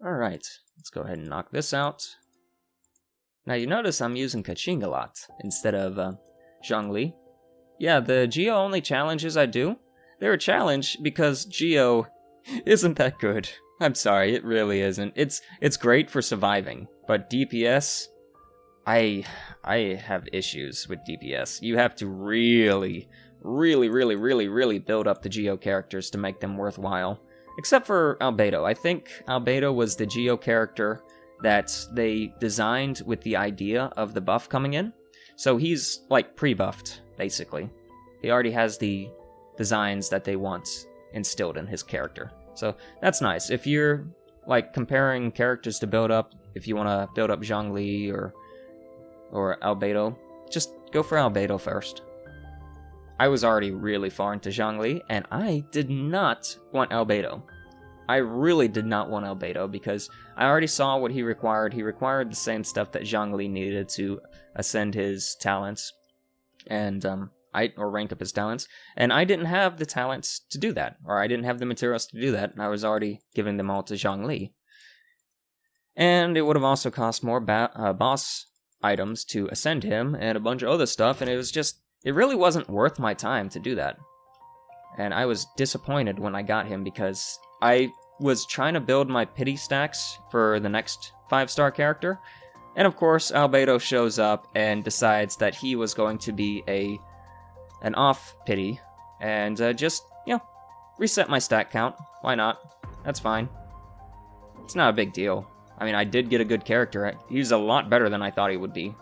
Alright, let's go ahead and knock this out. Now you notice I'm using Kaching a lot instead of Zhongli. Yeah, the Geo-only challenges I do, they're a challenge because Geo isn't that good. I'm sorry, it really isn't. It's great for surviving, but DPS, I have issues with DPS. You have to really build up the Geo characters to make them worthwhile. Except for Albedo. I think Albedo was the Geo character that they designed with the idea of the buff coming in. So he's, like, pre-buffed, basically. He already has the designs that they want instilled in his character. So that's nice. If you're, like, comparing characters to build up, if you want to build up Zhongli or Albedo, just go for Albedo first. I was already really far into Zhongli, and I did not want Albedo. I really did not want Albedo, because I already saw what he required. He required the same stuff that Zhongli needed to ascend his talents, and or rank up his talents, and I didn't have the talents to do that, or I didn't have the materials to do that, and I was already giving them all to Zhongli. And it would have also cost more boss items to ascend him, and a bunch of other stuff, and it really wasn't worth my time to do that. And I was disappointed when I got him, because I was trying to build my pity stacks for the next 5-star character, and of course Albedo shows up and decides that he was going to be an off pity, and just, reset my stack count. Why not? That's fine. It's not a big deal. I mean, I did get a good character. He's a lot better than I thought he would be.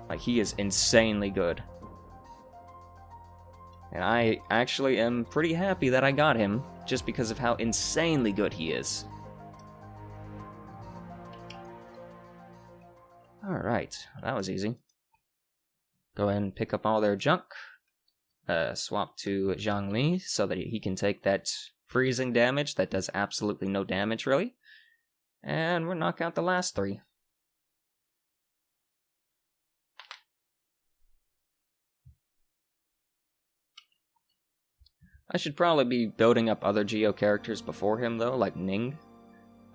Like, he is insanely good. And I actually am pretty happy that I got him, just because of how insanely good he is. Alright, that was easy. Go ahead and pick up all their junk. Swap to Zhongli so that he can take that freezing damage that does absolutely no damage, really. And we'll knock out the last 3. I should probably be building up other Geo characters before him, though, like Ning.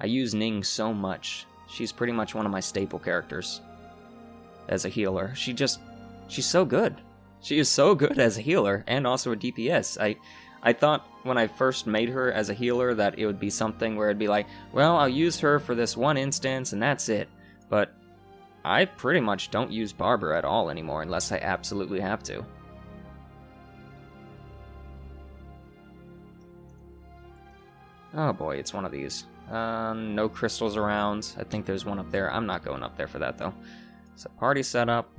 I use Ning so much. She's pretty much one of my staple characters as a healer. She's so good. She is so good as a healer, and also a DPS. I thought when I first made her as a healer that it would be something where it'd be like, well, I'll use her for this one instance and that's it. But I pretty much don't use Barber at all anymore unless I absolutely have to. Oh boy, it's one of these. No crystals around. I think there's one up there. I'm not going up there for that though. So party setup.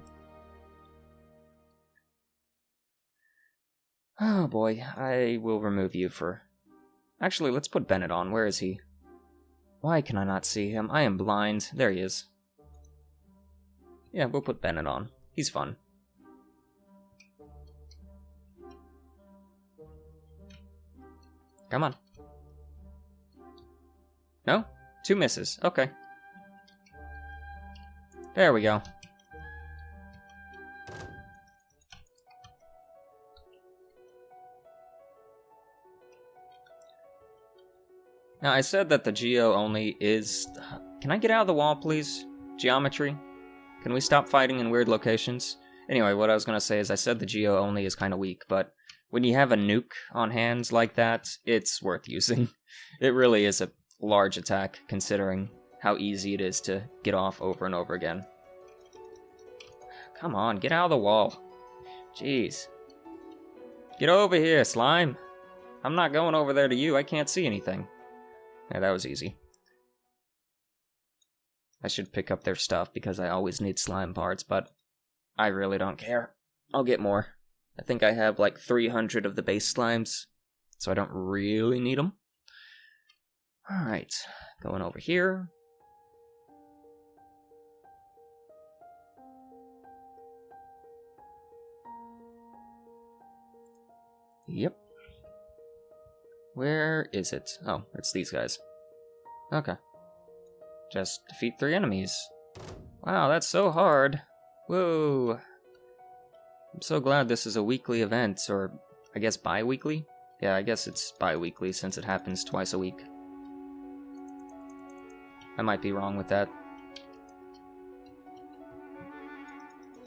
Oh boy, I will remove you for... Actually, let's put Bennett on. Where is he? Why can I not see him? I am blind. There he is. Yeah, we'll put Bennett on. He's fun. Come on. No? 2 misses. Okay. There we go. Now, I said that the Geo only is... Can I get out of the wall, please? Geometry? Can we stop fighting in weird locations? Anyway, what I was going to say is I said the Geo only is kind of weak, but when you have a nuke on hands like that, it's worth using. It really is a large attack, considering how easy it is to get off over and over again. Come on, get out of the wall. Jeez. Get over here, slime. I'm not going over there to you, I can't see anything. Yeah, that was easy. I should pick up their stuff because I always need slime parts, but I really don't care. I'll get more. I think I have like 300 of the base slimes, so I don't really need them. Alright, going over here. Yep. Where is it? Oh, it's these guys. Okay. Just defeat 3 enemies. Wow, that's so hard. Whoa. I'm so glad this is a weekly event, or I guess bi-weekly? Yeah, I guess it's bi-weekly since it happens twice a week. I might be wrong with that.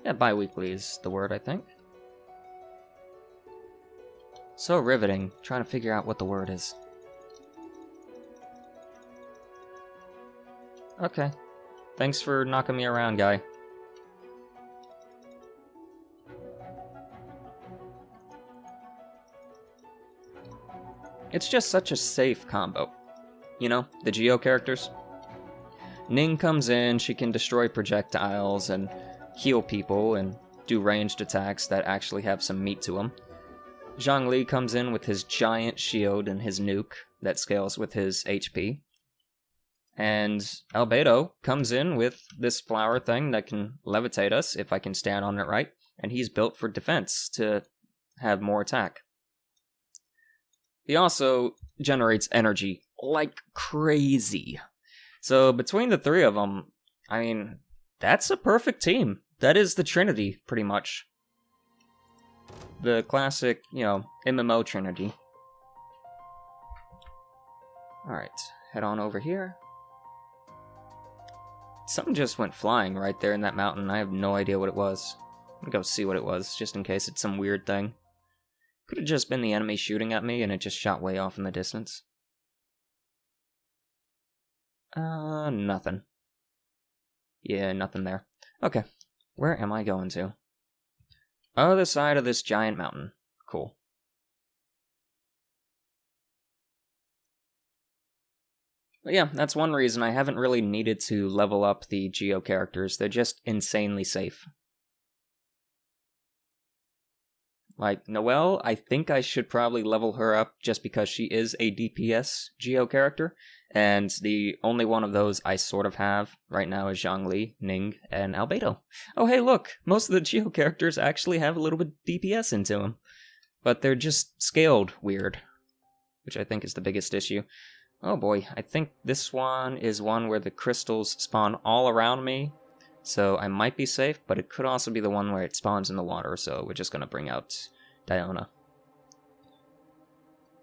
Yeah, bi-weekly is the word, I think. So riveting, trying to figure out what the word is. Okay. Thanks for knocking me around, guy. It's just such a safe combo. You know, the Geo characters. Ning comes in, she can destroy projectiles and heal people and do ranged attacks that actually have some meat to them. Zhongli comes in with his giant shield and his nuke that scales with his HP. And Albedo comes in with this flower thing that can levitate us if I can stand on it right, and he's built for defense to have more attack. He also generates energy like crazy. So between the three of them, I mean, that's a perfect team. That is the Trinity, pretty much. The classic, MMO Trinity. Alright, head on over here. Something just went flying right there in that mountain. I have no idea what it was. I'm gonna go see what it was, just in case it's some weird thing. Could have just been the enemy shooting at me and it just shot way off in the distance. Nothing. Yeah, nothing there. Okay, where am I going to? Other side of this giant mountain. Cool. But yeah, that's one reason I haven't really needed to level up the Geo characters. They're just insanely safe. Like, Noelle, I think I should probably level her up just because she is a DPS Geo character, and the only one of those I sort of have right now is Zhongli, Ning, and Albedo. Oh hey look, most of the Geo characters actually have a little bit DPS into them, but they're just scaled weird, which I think is the biggest issue. Oh boy, I think this one is one where the crystals spawn all around me, so I might be safe, but it could also be the one where it spawns in the water, so we're just going to bring out Diona.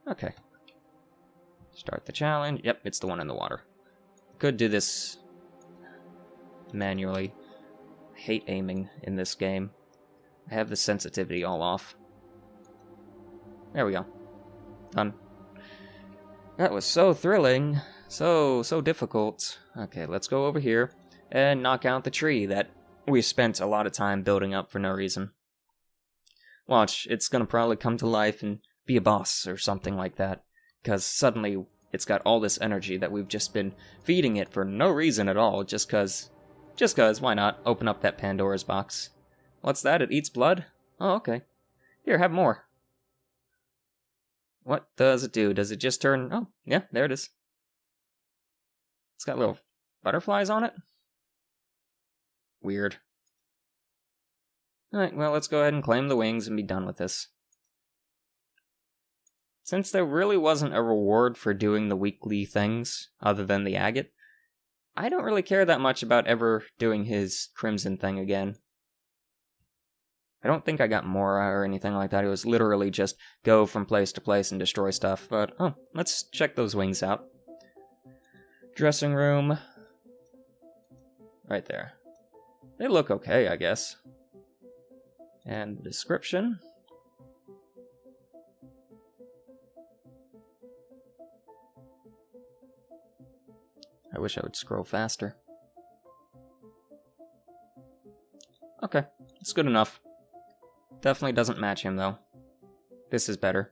Okay. Start the challenge. Yep, it's the one in the water. Could do this manually. I hate aiming in this game. I have the sensitivity all off. There we go. Done. That was so thrilling. So difficult. Okay, let's go over here and knock out the tree that we spent a lot of time building up for no reason. Watch, it's gonna probably come to life and be a boss or something like that, because suddenly it's got all this energy that we've just been feeding it for no reason at all, just cause, why not? Open up that Pandora's box. What's that? It eats blood? Oh, okay. Here, have more. What does it do? Does it just turn... Oh, yeah, there it is. It's got little butterflies on it? Weird. Alright, well, let's go ahead and claim the wings and be done with this. Since there really wasn't a reward for doing the weekly things, other than the agate, I don't really care that much about ever doing his Crimson thing again. I don't think I got Mora or anything like that. It was literally just go from place to place and destroy stuff. But, oh, let's check those wings out. Dressing room. Right there. They look okay, I guess. And the description. I wish I would scroll faster. Okay, it's good enough. Definitely doesn't match him, though. This is better.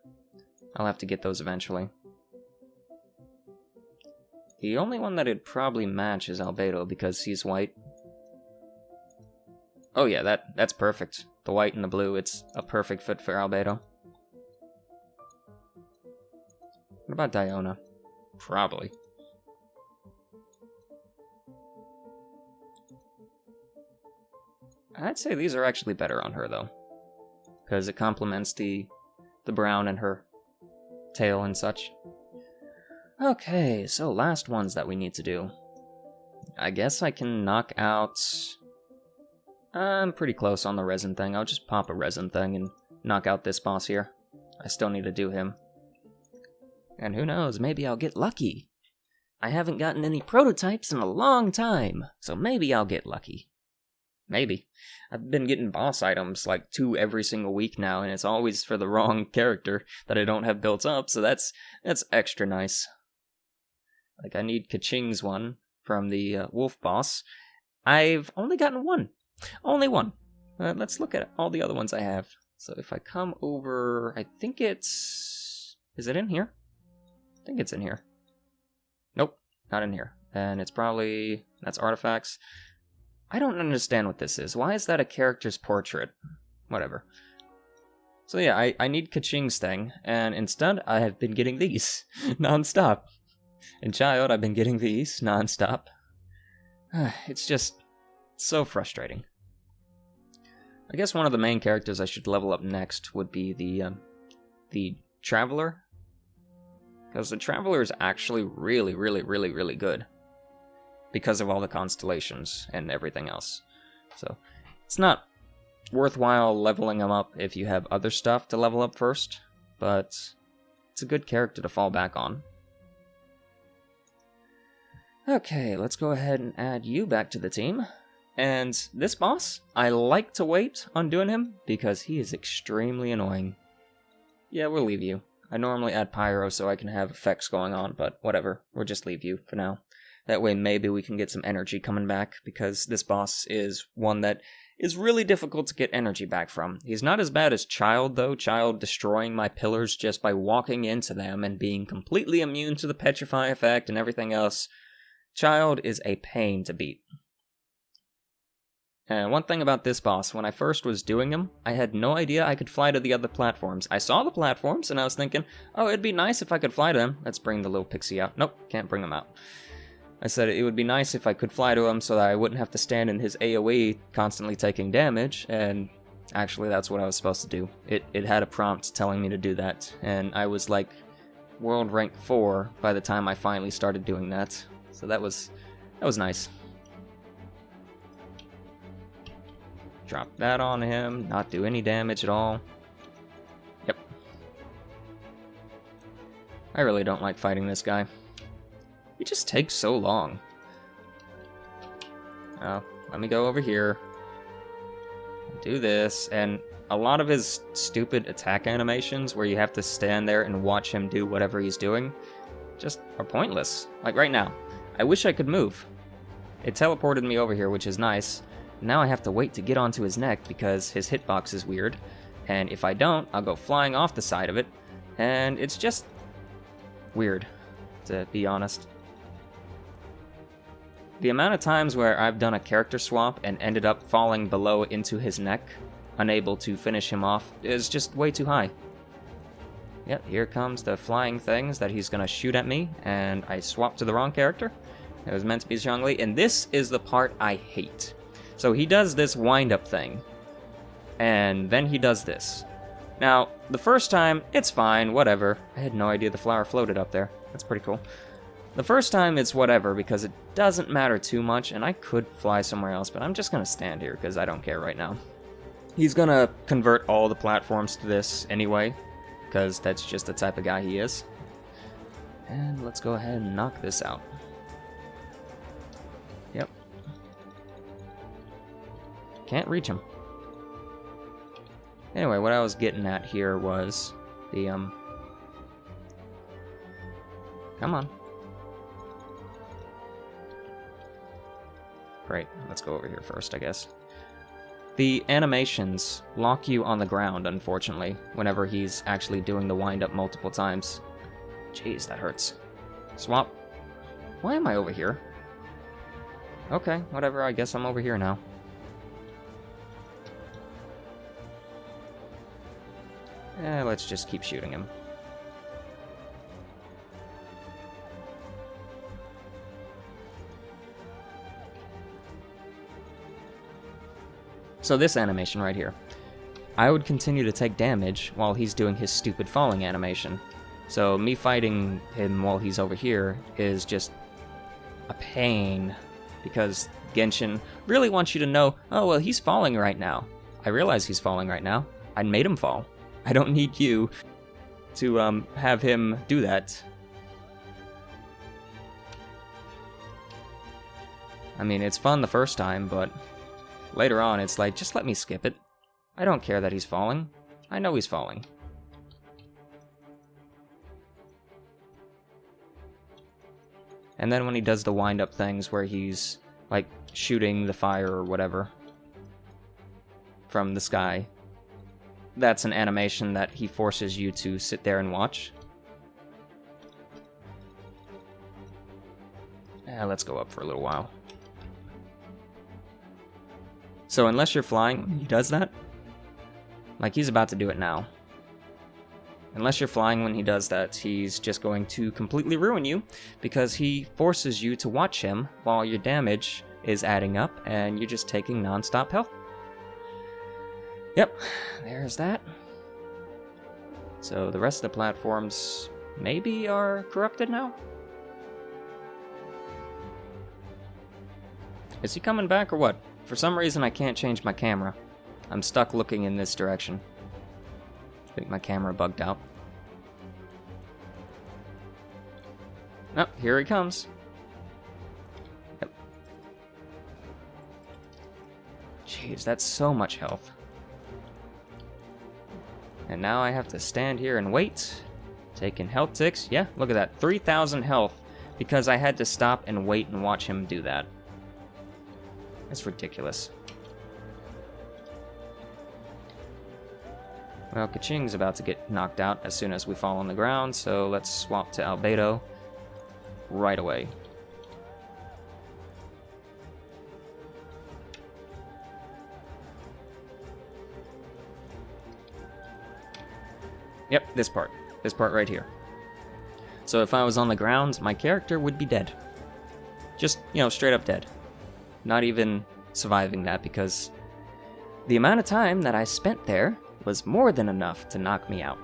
I'll have to get those eventually. The only one that it'd probably match is Albedo, because he's white. Oh yeah, that's perfect. The white and the blue, it's a perfect fit for Albedo. What about Diona? Probably. I'd say these are actually better on her, though. Because it complements the brown in her tail and such. Okay, so last ones that we need to do. I guess I can knock out... I'm pretty close on the resin thing. I'll just pop a resin thing and knock out this boss here. I still need to do him. And who knows, maybe I'll get lucky. I haven't gotten any prototypes in a long time, so maybe I'll get lucky. Maybe. I've been getting boss items like 2 every single week now, and it's always for the wrong character that I don't have built up, so that's extra nice. Like, I need Kaching's one from the wolf boss. I've only gotten one. Only one. Let's look at all the other ones I have. So if I come over, I think it's... Is it in here? I think it's in here. Nope, not in here. And it's probably... That's artifacts. I don't understand what this is. Why is that a character's portrait? Whatever. So yeah, I need Kaching's thing, and instead I have been getting these non-stop. In Child, I've been getting these non-stop. It's just so frustrating. I guess one of the main characters I should level up next would be the Traveler. Because the Traveler is actually really, really, really, really good. Because of all the constellations and everything else. So, it's not worthwhile leveling him up if you have other stuff to level up first. But, it's a good character to fall back on. Okay, let's go ahead and add you back to the team. And this boss, I like to wait on doing him because he is extremely annoying. Yeah, we'll leave you. I normally add Pyro so I can have effects going on, but whatever. We'll just leave you for now. That way maybe we can get some energy coming back, because this boss is one that is really difficult to get energy back from. He's not as bad as Child, though. Child destroying my pillars just by walking into them and being completely immune to the Petrify effect and everything else. Child is a pain to beat. And one thing about this boss, when I first was doing him, I had no idea I could fly to the other platforms. I saw the platforms, and I was thinking, oh, it'd be nice if I could fly to them. Let's bring the little pixie out. Nope, can't bring him out. I said it would be nice if I could fly to him so that I wouldn't have to stand in his AoE constantly taking damage, and actually that's what I was supposed to do. It had a prompt telling me to do that, and I was like world rank 4 by the time I finally started doing that. So that was nice. Drop that on him, not do any damage at all. Yep. I really don't like fighting this guy. He just takes so long. Oh, let me go over here. Do this, and a lot of his stupid attack animations where you have to stand there and watch him do whatever he's doing just are pointless. Like right now. I wish I could move. It teleported me over here, which is nice. Now I have to wait to get onto his neck because his hitbox is weird. And if I don't, I'll go flying off the side of it. And it's just weird, to be honest. The amount of times where I've done a character swap and ended up falling below into his neck, unable to finish him off, is just way too high. Yep, here comes the flying things that he's gonna shoot at me, and I swapped to the wrong character. It was meant to be Zhongli, and this is the part I hate. So he does this wind-up thing, and then he does this. Now, the first time, it's fine, whatever. I had no idea the flower floated up there. That's pretty cool. The first time, it's whatever, because it doesn't matter too much, and I could fly somewhere else, but I'm just gonna stand here, because I don't care right now. He's gonna convert all the platforms to this anyway, because that's just the type of guy he is. And let's go ahead and knock this out. Yep. Can't reach him. Anyway, what I was getting at here was the, Come on. Great, let's go over here first, I guess. The animations lock you on the ground, unfortunately, whenever he's actually doing the wind-up multiple times. Jeez, that hurts. Swap. Why am I over here? Okay, whatever, I guess I'm over here now. Let's just keep shooting him. So this animation right here. I would continue to take damage while he's doing his stupid falling animation. So me fighting him while he's over here is just a pain, because Genshin really wants you to know, oh, well, he's falling right now. I realize he's falling right now. I made him fall. I don't need you to have him do that. I mean, it's fun the first time, but later on it's like, just let me skip it. I don't care that he's falling. I know he's falling. And then when he does the wind-up things where he's, like, shooting the fire or whatever from the sky, that's an animation that he forces you to sit there and watch. Let's go up for a little while. So unless you're flying when he does that, like he's about to do it now. Unless you're flying when he does that, he's just going to completely ruin you because he forces you to watch him while your damage is adding up and you're just taking non-stop health. Yep, there's that. So the rest of the platforms maybe are corrupted now? Is he coming back or what? For some reason I can't change my camera. I'm stuck looking in this direction. I think my camera bugged out. Oh, here he comes. Yep. Jeez, that's so much health. And now I have to stand here and wait. Taking health ticks. Yeah, look at that. 3,000 health because I had to stop and wait and watch him do that. That's ridiculous. Well, Kaching's about to get knocked out as soon as we fall on the ground, so let's swap to Albedo right away. Yep, this part. This part right here. So if I was on the ground, my character would be dead. Just, you know, straight up dead. Not even surviving that because the amount of time that I spent there was more than enough to knock me out.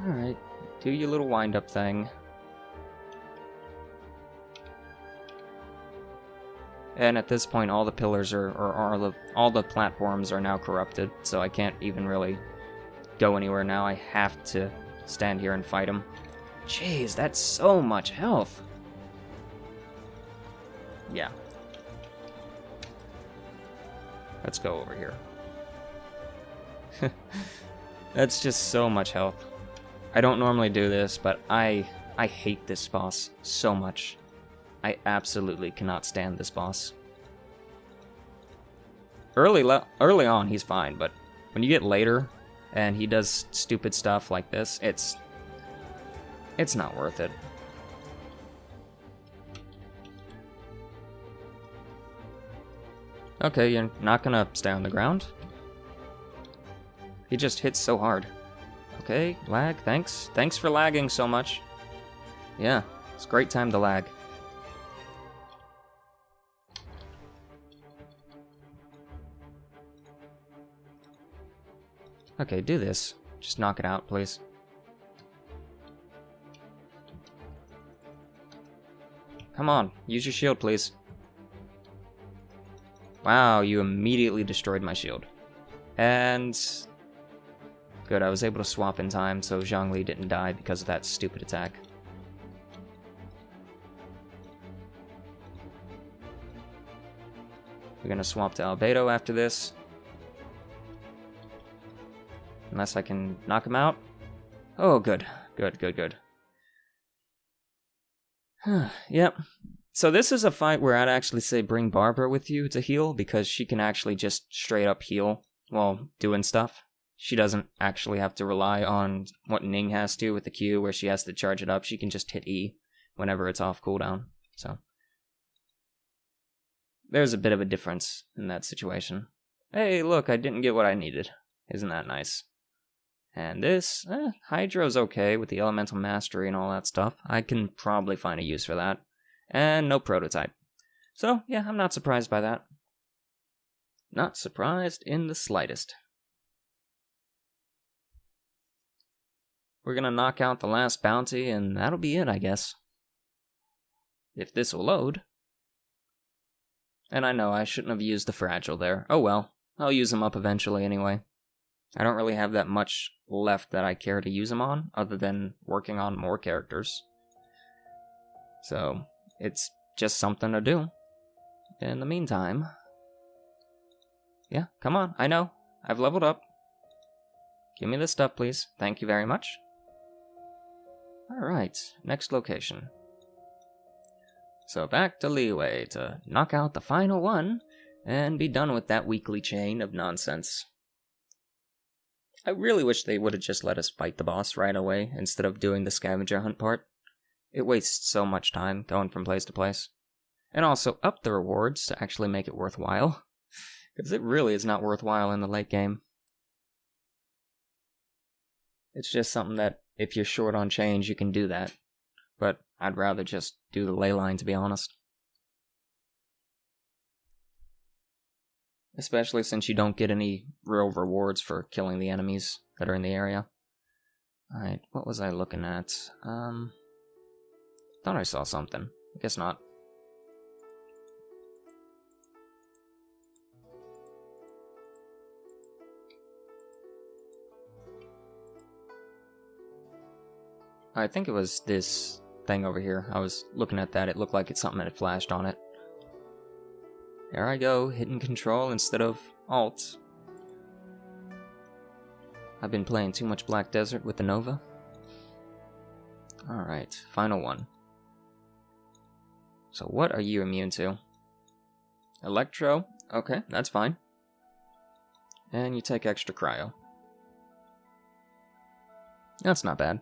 Alright, do your little wind-up thing. And at this point, all the pillars all the platforms are now corrupted, so I can't even really go anywhere now. I have to stand here and fight him. Jeez, that's so much health. Yeah. Let's go over here. That's just so much health. I don't normally do this, but I hate this boss so much. I absolutely cannot stand this boss. Early on, he's fine, but when you get later and he does stupid stuff like this, it's not worth it. Okay, you're not gonna stay on the ground? He just hits so hard. Okay, lag, thanks. Thanks for lagging so much. Yeah, it's a great time to lag. Okay, do this. Just knock it out, please. Come on, use your shield, please. Wow, you immediately destroyed my shield. And... good, I was able to swap in time, so Zhongli didn't die because of that stupid attack. We're gonna swap to Albedo after this. Unless I can knock him out. Oh, good. Good, good, good. Yep. So this is a fight where I'd actually say bring Barbara with you to heal, because she can actually just straight up heal while doing stuff. She doesn't actually have to rely on what Ning has to with the Q, where she has to charge it up. She can just hit E whenever it's off cooldown. So there's a bit of a difference in that situation. Hey, look, I didn't get what I needed. Isn't that nice? And this, Hydro's okay with the elemental mastery and all that stuff. I can probably find a use for that. And no prototype. So, yeah, I'm not surprised by that. Not surprised in the slightest. We're gonna knock out the last bounty, and that'll be it, I guess. If this will load. And I know I shouldn't have used the fragile there. Oh well, I'll use them up eventually anyway. I don't really have that much left that I care to use them on, other than working on more characters. So, it's just something to do. In the meantime... Yeah, come on, I know. I've leveled up. Give me this stuff, please. Thank you very much. Alright, next location. So back to Leeway to knock out the final one and be done with that weekly chain of nonsense. I really wish they would have just let us fight the boss right away instead of doing the scavenger hunt part. It wastes so much time going from place to place. And also up the rewards to actually make it worthwhile. Because it really is not worthwhile in the late game. It's just something that if you're short on change, you can do that. But I'd rather just do the ley line, to be honest. Especially since you don't get any real rewards for killing the enemies that are in the area. Alright, what was I looking at? Thought I saw something. I guess not. I think it was this thing over here. I was looking at that. It looked like it's something that had flashed on it. There I go, hitting control instead of alt. I've been playing too much Black Desert with the Nova. Alright, final one. So what are you immune to? Electro? Okay, that's fine. And you take extra cryo. That's not bad.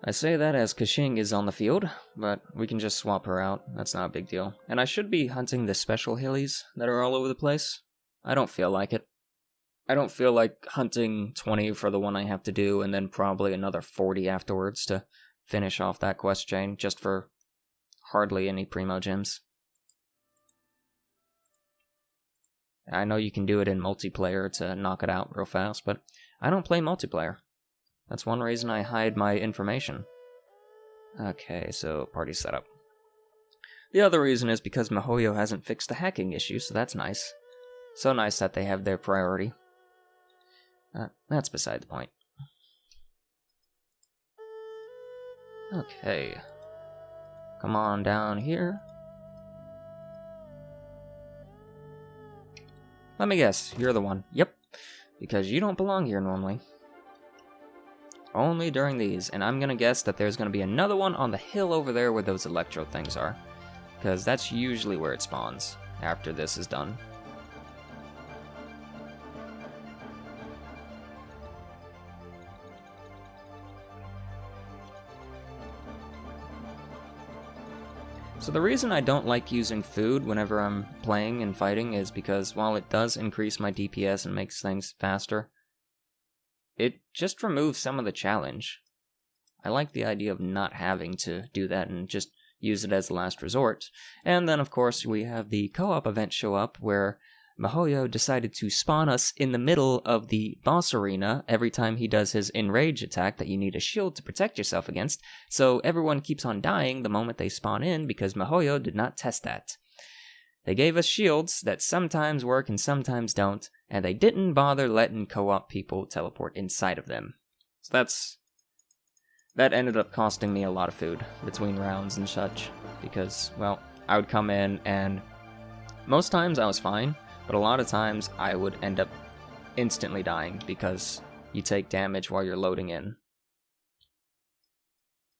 I say that as Keqing is on the field, but we can just swap her out. That's not a big deal. And I should be hunting the special hillies that are all over the place. I don't feel like it. I don't feel like hunting 20 for the one I have to do, and then probably another 40 afterwards to finish off that quest chain, just for hardly any primo gems. I know you can do it in multiplayer to knock it out real fast, but I don't play multiplayer. That's one reason I hide my information. Okay, so party setup. The other reason is because MiHoYo hasn't fixed the hacking issue, so that's nice. So nice that they have their priority. That's beside the point. Okay. Come on down here. Let me guess, you're the one. Yep, because you don't belong here normally. Only during these, and I'm gonna guess that there's gonna be another one on the hill over there where those electro things are. Because that's usually where it spawns, after this is done. So the reason I don't like using food whenever I'm playing and fighting is because while it does increase my DPS and makes things faster, it just removes some of the challenge. I like the idea of not having to do that and just use it as a last resort. And then, of course, we have the co-op event show up where MiHoYo decided to spawn us in the middle of the boss arena every time he does his enrage attack that you need a shield to protect yourself against, so everyone keeps on dying the moment they spawn in because MiHoYo did not test that. They gave us shields that sometimes work and sometimes don't, and they didn't bother letting co-op people teleport inside of them. So that ended up costing me a lot of food between rounds and such, because, well, I would come in and most times I was fine, but a lot of times I would end up instantly dying because you take damage while you're loading in.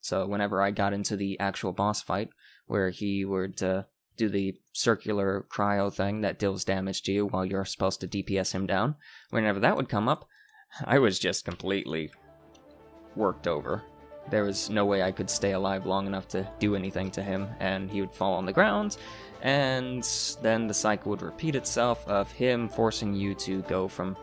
So whenever I got into the actual boss fight, where he would do the circular cryo thing that deals damage to you while you're supposed to DPS him down, whenever that would come up, I was just completely worked over. There was no way I could stay alive long enough to do anything to him, and he would fall on the ground, and then the cycle would repeat itself of him forcing you to go from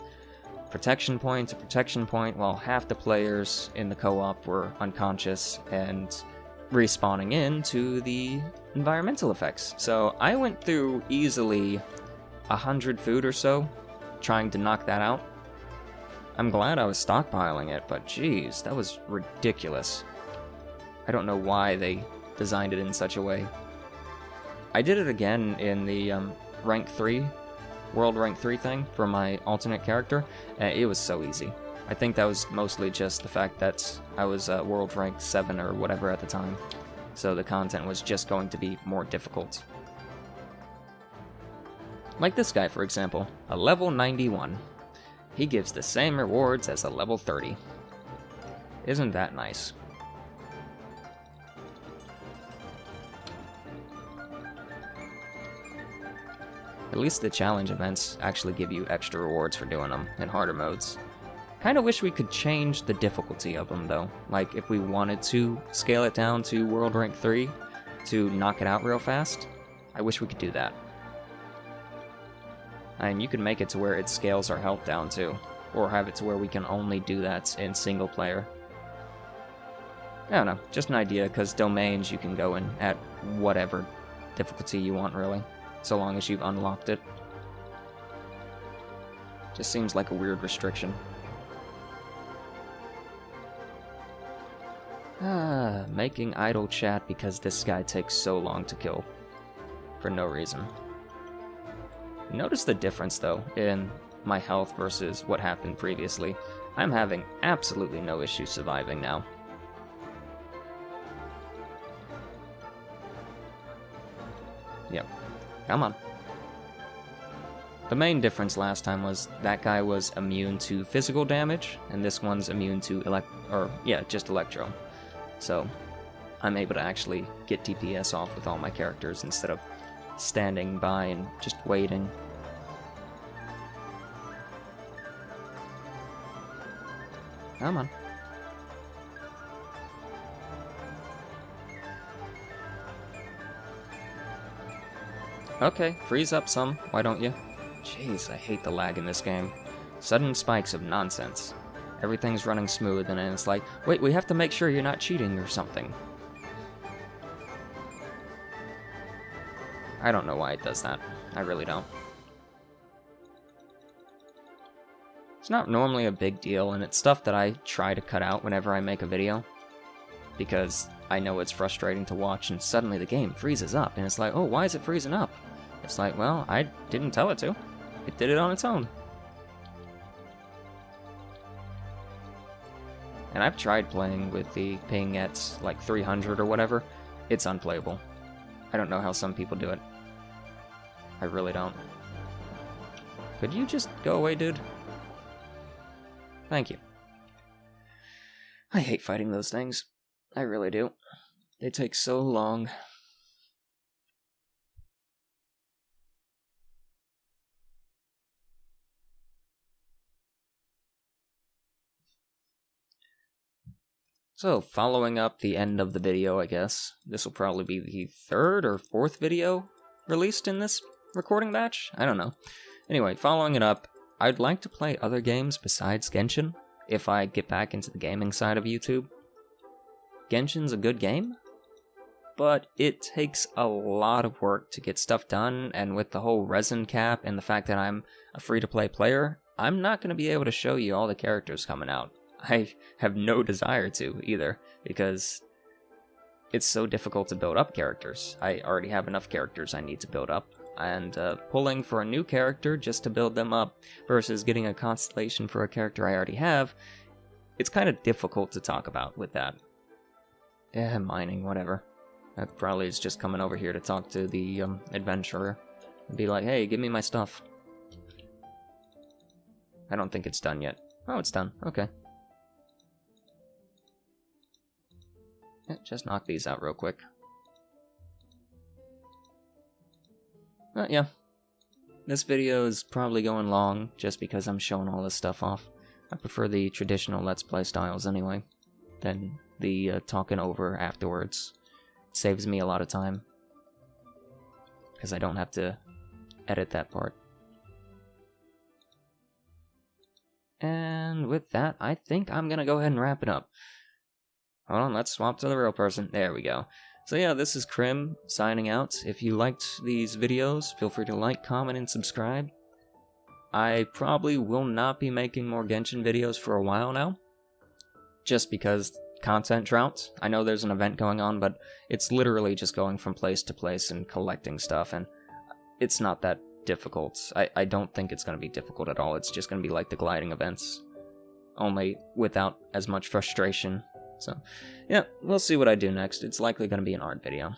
protection point to protection point while half the players in the co-op were unconscious and respawning into the environmental effects. So I went through easily 100 food or so trying to knock that out. I'm glad I was stockpiling it, but geez, that was ridiculous. I don't know why they designed it in such a way. I did it again in the rank 3 World Rank 3 thing for my alternate character, it was so easy. I think that was mostly just the fact that I was World Rank 7 or whatever at the time, so the content was just going to be more difficult. Like this guy, for example, a level 91. He gives the same rewards as a level 30. Isn't that nice? At least the challenge events actually give you extra rewards for doing them in harder modes. Kinda wish we could change the difficulty of them though. Like if we wanted to scale it down to World Rank 3 to knock it out real fast, I wish we could do that. And you can make it to where it scales our health down too, or have it to where we can only do that in single player. I don't know, just an idea, because domains you can go in at whatever difficulty you want really, so long as you've unlocked it. Just seems like a weird restriction. Making idle chat because this guy takes so long to kill. For no reason. Notice the difference, though, in my health versus what happened previously. I'm having absolutely no issue surviving now. Yep. Come on. The main difference last time was that guy was immune to physical damage, and this one's immune to just electro. So, I'm able to actually get DPS off with all my characters instead of standing by and just waiting. Come on. Okay, freeze up some, why don't you? Jeez, I hate the lag in this game. Sudden spikes of nonsense. Everything's running smooth and then it's like, wait, we have to make sure you're not cheating or something. I don't know why it does that. I really don't. It's not normally a big deal, and it's stuff that I try to cut out whenever I make a video, because I know it's frustrating to watch and suddenly the game freezes up and it's like, oh, why is it freezing up? It's like, well, I didn't tell it to. It did it on its own. And I've tried playing with the ping at like 300 or whatever. It's unplayable. I don't know how some people do it. I really don't. Could you just go away, dude? Thank you. I hate fighting those things. I really do. They take so long. So, following up the end of the video, I guess. This will probably be the third or fourth video released in this recording batch? I don't know. Anyway, following it up, I'd like to play other games besides Genshin, if I get back into the gaming side of YouTube. Genshin's a good game, but it takes a lot of work to get stuff done, and with the whole resin cap and the fact that I'm a free-to-play player, I'm not going to be able to show you all the characters coming out. I have no desire to, either, because it's so difficult to build up characters. I already have enough characters I need to build up, and pulling for a new character just to build them up versus getting a constellation for a character I already have, it's kind of difficult to talk about with that. Yeah, mining, whatever. That probably is just coming over here to talk to the adventurer and be like, hey, give me my stuff. I don't think it's done yet. Oh, it's done. Okay. Yeah, just knock these out real quick. Yeah. This video is probably going long just because I'm showing all this stuff off. I prefer the traditional Let's Play styles anyway, than the talking over afterwards. It saves me a lot of time, because I don't have to edit that part. And with that, I think I'm gonna go ahead and wrap it up. Hold on, let's swap to the real person. There we go. So yeah, this is Krim, signing out. If you liked these videos, feel free to like, comment, and subscribe. I probably will not be making more Genshin videos for a while now, just because content drought. I know there's an event going on, but it's literally just going from place to place and collecting stuff, and it's not that difficult. I don't think it's going to be difficult at all. It's just going to be like the gliding events, only without as much frustration. So, yeah, we'll see what I do next. It's likely going to be an art video.